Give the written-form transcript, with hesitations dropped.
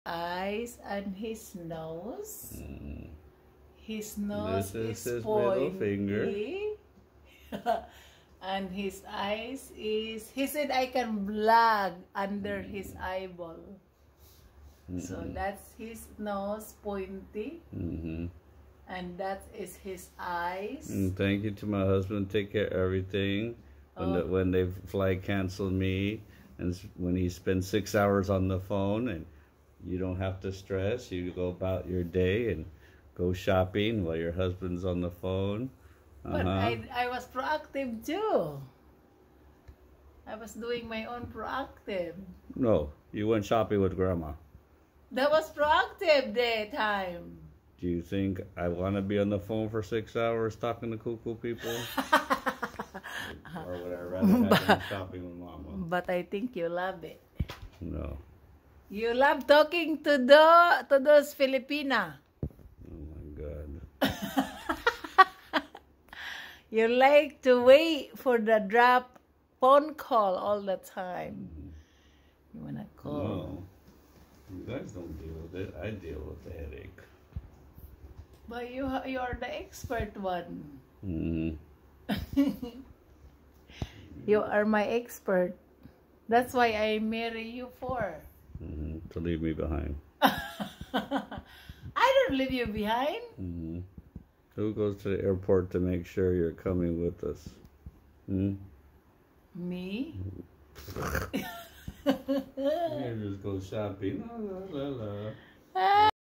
eyes and his nose. His This nose is his pointy. middle finger. And his eyes is, he said I can blog under his eyeball. So that's his nose pointy. And that is his eyes. Thank you to my husband. Take care of everything. When they flight cancel me, and when he spends 6 hours on the phone, and you don't have to stress. You go about your day and go shopping while your husband's on the phone. But I was proactive too. I was doing my own proactive. No, you went shopping with Grandma. That was proactive daytime. Do you think I want to be on the phone for 6 hours talking to cool people? Or would I rather have been shopping with Mama? But I think you love it. No. You love talking to those Filipina. Oh my God. You like to wait for the drop phone call all the time. You wanna call? No. You guys don't deal with it. I deal with the headache. But you are the expert one. You are my expert. That's why I marry you for. To leave me behind. I don't leave you behind. Who goes to the airport to make sure you're coming with us? Me? You just go shopping. La, la, la, la.